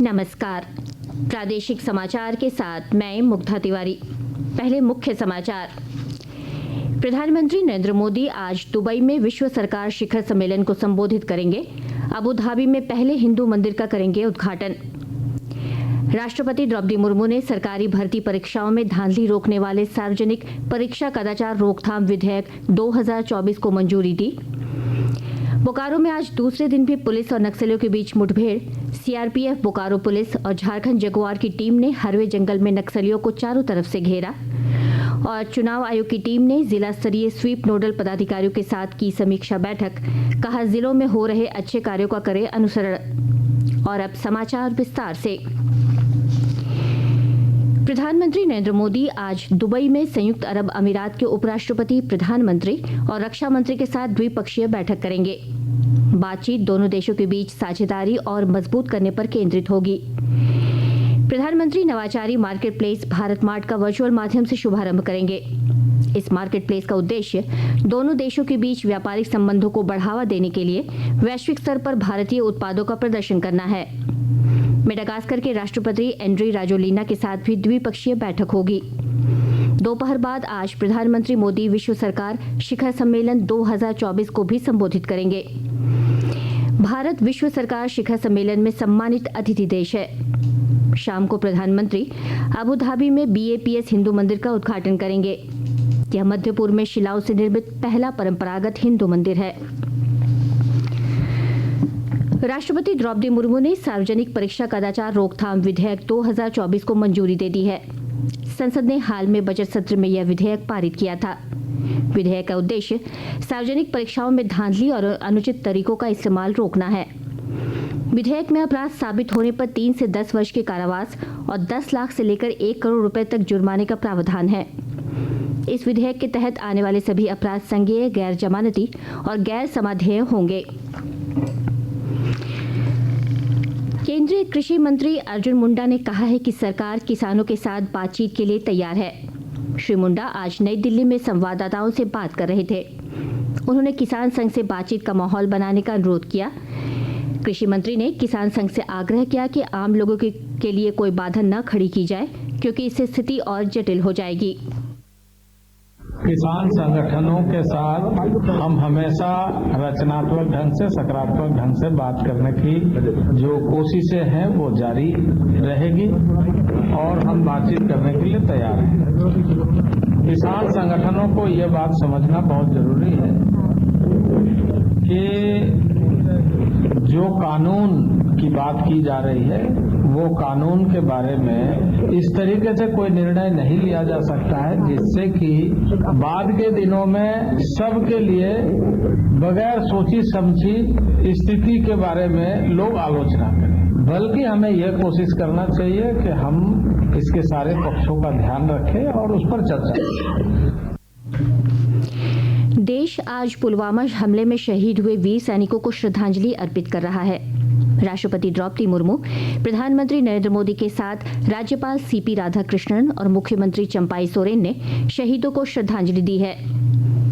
नमस्कार। प्रादेशिक समाचार के साथ मैं मुग्धा तिवारी। पहले मुख्य समाचार। प्रधानमंत्री नरेंद्र मोदी आज दुबई में विश्व सरकार शिखर सम्मेलन को संबोधित करेंगे। अबू धाबी में पहले हिंदू मंदिर का करेंगे उद्घाटन। राष्ट्रपति द्रौपदी मुर्मू ने सरकारी भर्ती परीक्षाओं में धांधली रोकने वाले सार्वजनिक परीक्षा कदाचार रोकथाम विधेयक 2024 को मंजूरी दी। बोकारो में आज दूसरे दिन भी पुलिस और नक्सलियों के बीच मुठभेड़। सीआरपीएफ, बोकारो पुलिस और झारखंड जगुआर की टीम ने हरवे जंगल में नक्सलियों को चारों तरफ से घेरा। और चुनाव आयोग की टीम ने जिला स्तरीय स्वीप नोडल पदाधिकारियों के साथ की समीक्षा बैठक। कहा, जिलों में हो रहे अच्छे कार्यों का करें अनुसरण। और अब समाचार विस्तार से। प्रधानमंत्री नरेंद्र मोदी आज दुबई में संयुक्त अरब अमीरात के उपराष्ट्रपति, प्रधानमंत्री और रक्षा मंत्री के साथ द्विपक्षीय बैठक करेंगे। बातचीत दोनों देशों के बीच साझेदारी और मजबूत करने पर केंद्रित होगी। प्रधानमंत्री नवाचारी मार्केट प्लेस भारत मार्ट का वर्चुअल माध्यम से शुभारंभ करेंगे। इस मार्केट प्लेस का उद्देश्य दोनों देशों के बीच व्यापारिक संबंधों को बढ़ावा देने के लिए वैश्विक स्तर पर भारतीय उत्पादों का प्रदर्शन करना है। मेडागास्कर के राष्ट्रपति एंड्री राजोलिना के साथ भी द्विपक्षीय बैठक होगी। दोपहर बाद आज प्रधानमंत्री मोदी विश्व सरकार शिखर सम्मेलन 2024 को भी संबोधित करेंगे। भारत विश्व सरकार शिखर सम्मेलन में सम्मानित अतिथि देश है। शाम को प्रधानमंत्री अबू धाबी में BAPS हिंदू मंदिर का उद्घाटन करेंगे। यह मध्य पूर्व में शिलाओं से निर्मित पहला परंपरागत हिंदू मंदिर है। राष्ट्रपति द्रौपदी मुर्मू ने सार्वजनिक परीक्षा कदाचार रोकथाम विधेयक 2024 को मंजूरी दे दी है। संसद ने हाल में बजट सत्र में यह विधेयक पारित किया था। विधेयक का उद्देश्य सार्वजनिक परीक्षाओं में धांधली और अनुचित तरीकों का इस्तेमाल रोकना है। विधेयक में अपराध साबित होने पर 3 से 10 वर्ष के कारावास और 10 लाख से लेकर 1 करोड़ रुपए तक जुर्माने का प्रावधान है। इस विधेयक के तहत आने वाले सभी अपराध संज्ञेय, गैर जमानती और गैर समाध्येय होंगे। केंद्रीय कृषि मंत्री अर्जुन मुंडा ने कहा है कि सरकार किसानों के साथ बातचीत के लिए तैयार है। श्री मुंडा आज नई दिल्ली में संवाददाताओं से बात कर रहे थे। उन्होंने किसान संघ से बातचीत का माहौल बनाने का अनुरोध किया। कृषि मंत्री ने किसान संघ से आग्रह किया कि आम लोगों के लिए कोई बाधा न खड़ी की जाए, क्योंकि इससे स्थिति और जटिल हो जाएगी। किसान संगठनों के साथ हम हमेशा रचनात्मक ढंग से, सकारात्मक ढंग से बात करने की जो कोशिशें हैं वो जारी रहेगी और हम बातचीत करने के लिए तैयार हैं। किसान संगठनों को ये बात समझना बहुत जरूरी है कि जो कानून की बात की जा रही है वो कानून के बारे में इस तरीके से कोई निर्णय नहीं लिया जा सकता है जिससे कि बाद के दिनों में सबके लिए बगैर सोची समझी स्थिति के बारे में लोग आलोचना करें। बल्कि हमें यह कोशिश करना चाहिए कि हम इसके सारे पक्षों का ध्यान रखें और उस पर चर्चा करें। देश आज पुलवामा हमले में शहीद हुए वीर सैनिकों को श्रद्धांजलि अर्पित कर रहा है। राष्ट्रपति द्रौपदी मुर्मू, प्रधानमंत्री नरेंद्र मोदी के साथ राज्यपाल CP राधाकृष्णन और मुख्यमंत्री चंपाई सोरेन ने शहीदों को श्रद्धांजलि दी है।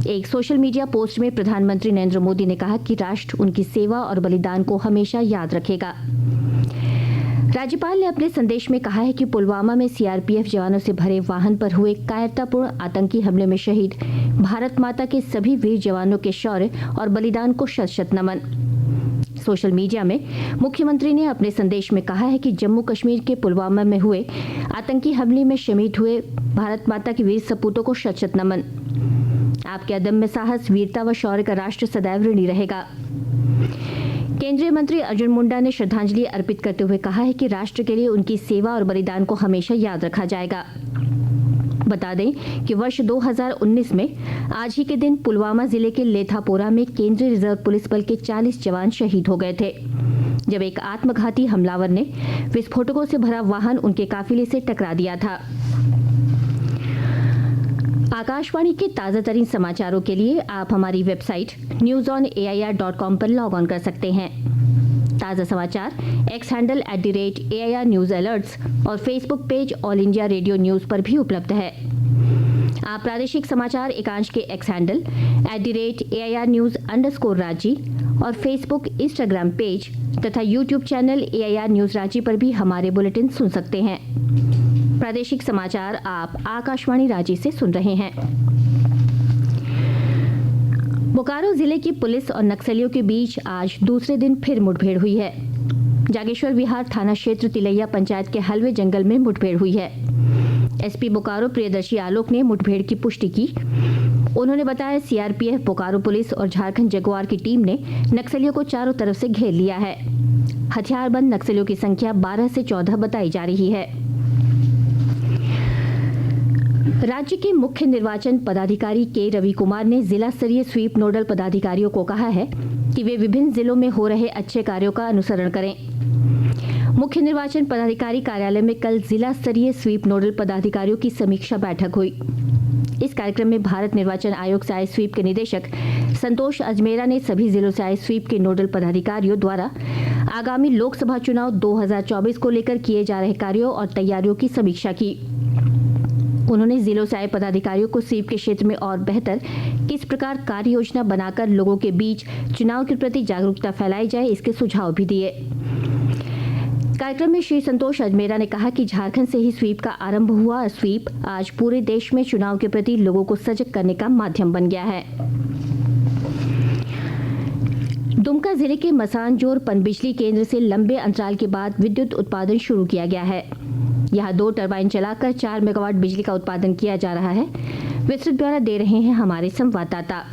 एक सोशल मीडिया पोस्ट में प्रधानमंत्री नरेंद्र मोदी ने कहा कि राष्ट्र उनकी सेवा और बलिदान को हमेशा याद रखेगा। राज्यपाल ने अपने संदेश में कहा है कि पुलवामा में CRPF जवानों से भरे वाहन पर हुए कायरतापूर्ण आतंकी हमले में शहीद भारत माता के सभी वीर जवानों के शौर्य और बलिदान को शत शत नमन। सोशल मीडिया में मुख्यमंत्री ने अपने संदेश में कहा है कि जम्मू कश्मीर के पुलवामा में हुए आतंकी हमले में शहीद हुए भारत माता के वीर सपूतों को शत शत नमन। आपके अदम्य साहस, वीरता व शौर्य का राष्ट्र सदैव ऋणी रहेगा। केंद्रीय मंत्री अर्जुन मुंडा ने श्रद्धांजलि अर्पित करते हुए कहा है कि राष्ट्र के लिए उनकी सेवा और बलिदान को हमेशा याद रखा जाएगा। बता दें कि वर्ष 2019 में आज ही के दिन पुलवामा जिले के लेथापोरा में केंद्रीय रिजर्व पुलिस बल के 40 जवान शहीद हो गए थे, जब एक आत्मघाती हमलावर ने विस्फोटकों से भरा वाहन उनके काफिले से टकरा दिया था। आकाशवाणी के ताजा तरीन समाचारों के लिए आप हमारी वेबसाइट newsonair.com पर लॉग ऑन कर सकते हैं। ताज़ा समाचार X handle @AIR news alerts और Facebook page All India Radio news पर भी उपलब्ध है। आप प्रादेशिक समाचार एकांश के X handle @AIR news _ Ranchi और फेसबुक, इंस्टाग्राम पेज तथा YouTube channel AIR news Ranchi पर भी हमारे बुलेटिन सुन सकते हैं। प्रादेशिक समाचार आप आकाशवाणी रांची से सुन रहे हैं। बोकारो जिले की पुलिस और नक्सलियों के बीच आज दूसरे दिन फिर मुठभेड़ हुई है। जागेश्वर विहार थाना क्षेत्र तिलैया पंचायत के हलवे जंगल में मुठभेड़ हुई है। SP बोकारो प्रियदर्शी आलोक ने मुठभेड़ की पुष्टि की। उन्होंने बताया, CRPF बोकारो पुलिस और झारखंड जगुआर की टीम ने नक्सलियों को चारों तरफ से घेर लिया है। हथियारबंद नक्सलियों की संख्या 12 से 14 बताई जा रही है। राज्य के मुख्य निर्वाचन पदाधिकारी के रवि कुमार ने जिला स्तरीय स्वीप नोडल पदाधिकारियों को कहा है कि वे विभिन्न जिलों में हो रहे अच्छे कार्यों का अनुसरण करें। मुख्य निर्वाचन पदाधिकारी कार्यालय में कल जिला स्तरीय स्वीप नोडल पदाधिकारियों की समीक्षा बैठक हुई। इस कार्यक्रम में भारत निर्वाचन आयोग से आए स्वीप के निदेशक संतोष अजमेरा ने सभी जिलों से आए स्वीप के नोडल पदाधिकारियों द्वारा आगामी लोकसभा चुनाव 2024 को लेकर किए जा रहे कार्यों और तैयारियों की समीक्षा की। उन्होंने जिलों से आए पदाधिकारियों को स्वीप के क्षेत्र में और बेहतर किस प्रकार कार्य योजना बनाकर लोगों के बीच चुनाव के प्रति जागरूकता फैलाई जाए, इसके सुझाव भी दिए। कार्यक्रम में श्री संतोष अजमेरा ने कहा कि झारखंड से ही स्वीप का आरंभ हुआ स्वीप आज पूरे देश में चुनाव के प्रति लोगों को सजग करने का माध्यम बन गया है। दुमका जिले के मसानजोर पनबिजली केंद्र से लंबे अंतराल के बाद विद्युत उत्पादन शुरू किया गया है। यहां 2 टरबाइन चलाकर 4 मेगावाट बिजली का उत्पादन किया जा रहा है। विस्तृत ब्यौरा दे रहे हैं हमारे संवाददाता।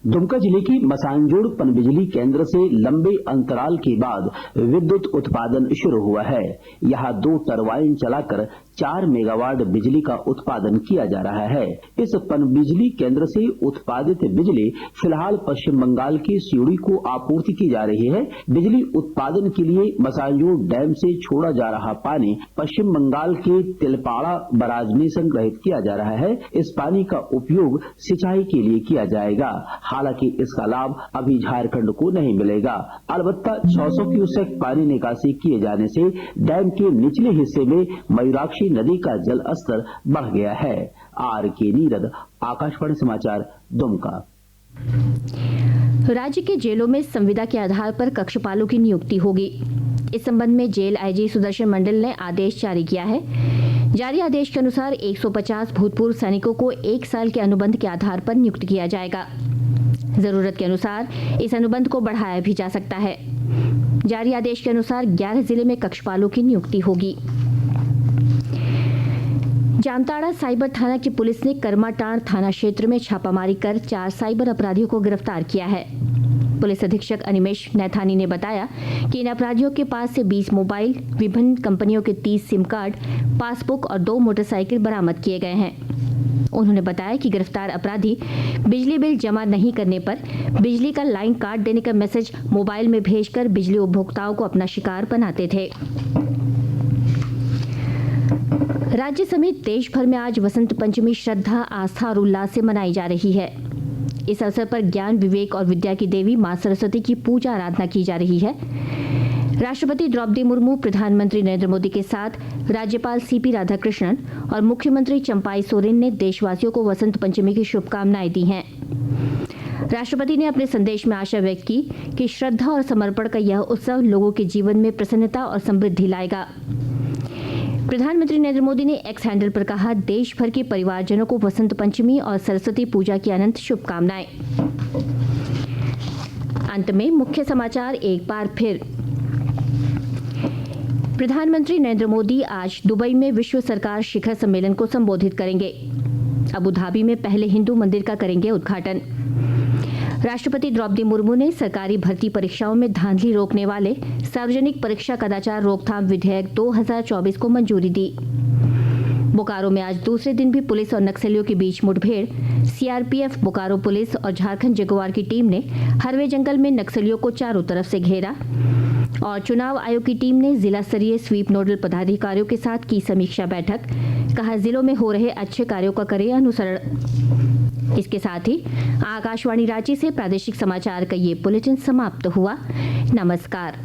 दुमका जिले की मसानजोड़ पनबिजली केंद्र से लंबे अंतराल के बाद विद्युत उत्पादन शुरू हुआ है। यहां 2 टरबाइन चलाकर 4 मेगावाट बिजली का उत्पादन किया जा रहा है। इस पनबिजली केंद्र से उत्पादित बिजली फिलहाल पश्चिम बंगाल के सिउड़ी को आपूर्ति की जा रही है। बिजली उत्पादन के लिए मसानजोड़ डैम से छोड़ा जा रहा पानी पश्चिम बंगाल के तिलपाड़ा बराज में संग्रहित किया जा रहा है। इस पानी का उपयोग सिंचाई के लिए किया जाएगा। हालांकि इसका लाभ अभी झारखंड को नहीं मिलेगा। अलबत्ता 600 क्यूसेक पानी निकासी किए जाने से डैम के निचले हिस्से में मयूराक्षी नदी का जल स्तर बढ़ गया है। RK नीरद, आकाशवाणी समाचार, दुमका। राज्य के जेलों में संविदा के आधार पर कक्षपालों की नियुक्ति होगी। इस संबंध में जेल IG सुदर्शन मंडल ने आदेश जारी किया है। जारी आदेश के अनुसार 150 भूतपूर्व सैनिकों को 1 साल के अनुबंध के आधार पर नियुक्त किया जाएगा। जरूरत के अनुसार इस अनुबंध को बढ़ाया भी जा सकता है। जारी आदेश के अनुसार 11 जिले में कक्षपालों की नियुक्ति होगी। जामताड़ा साइबर थाना की पुलिस ने करमाटांड़ थाना क्षेत्र में छापामारी कर 4 साइबर अपराधियों को गिरफ्तार किया है। पुलिस अधीक्षक अनिमेश नैथानी ने बताया कि इन अपराधियों के पास से 20 मोबाइल, विभिन्न कंपनियों के 30 सिम कार्ड, पासबुक और 2 मोटरसाइकिल बरामद किए गए हैं। उन्होंने बताया कि गिरफ्तार अपराधी बिजली बिल जमा नहीं करने पर बिजली का लाइन काट देने का मैसेज मोबाइल में भेजकर बिजली उपभोक्ताओं को अपना शिकार बनाते थे। राज्य समेत देश भर में आज वसंत पंचमी श्रद्धा, आस्था और उल्लास से मनाई जा रही है। इस अवसर पर ज्ञान, विवेक और विद्या की देवी मां सरस्वती की पूजा आराधना की जा रही है। राष्ट्रपति द्रौपदी मुर्मू, प्रधानमंत्री नरेंद्र मोदी के साथ राज्यपाल CP राधाकृष्णन और मुख्यमंत्री चंपाई सोरेन ने देशवासियों को वसंत पंचमी की शुभकामनाएं दी हैं। राष्ट्रपति ने अपने संदेश में आशा व्यक्त की कि श्रद्धा और समर्पण का यह उत्सव लोगों के जीवन में प्रसन्नता और समृद्धि लाएगा। प्रधानमंत्री नरेंद्र मोदी ने X हैंडल पर कहा, देश भर के परिवारजनों को वसंत पंचमी और सरस्वती पूजा की अनंत शुभकामनाएं। अंत में मुख्य समाचार एक बार फिर। प्रधानमंत्री नरेंद्र मोदी आज दुबई में विश्व सरकार शिखर सम्मेलन को संबोधित करेंगे। अबू धाबी में पहले हिंदू मंदिर का करेंगे उद्घाटन। राष्ट्रपति द्रौपदी मुर्मू ने सरकारी भर्ती परीक्षाओं में धांधली रोकने वाले सार्वजनिक परीक्षा कदाचार रोकथाम विधेयक 2024 को मंजूरी दी। बोकारो में आज दूसरे दिन भी पुलिस और नक्सलियों के बीच मुठभेड़। CRPF बोकारो पुलिस और झारखंड जगुआर की टीम ने हरवे जंगल में नक्सलियों को चारों तरफ से घेरा। और चुनाव आयोग की टीम ने जिला स्तरीय स्वीप नोडल पदाधिकारियों के साथ की समीक्षा बैठक। कहा, जिलों में हो रहे अच्छे कार्यों का करें अनुसरण। इसके साथ ही आकाशवाणी रांची से प्रादेशिक समाचार का ये बुलेटिन समाप्त हुआ। नमस्कार।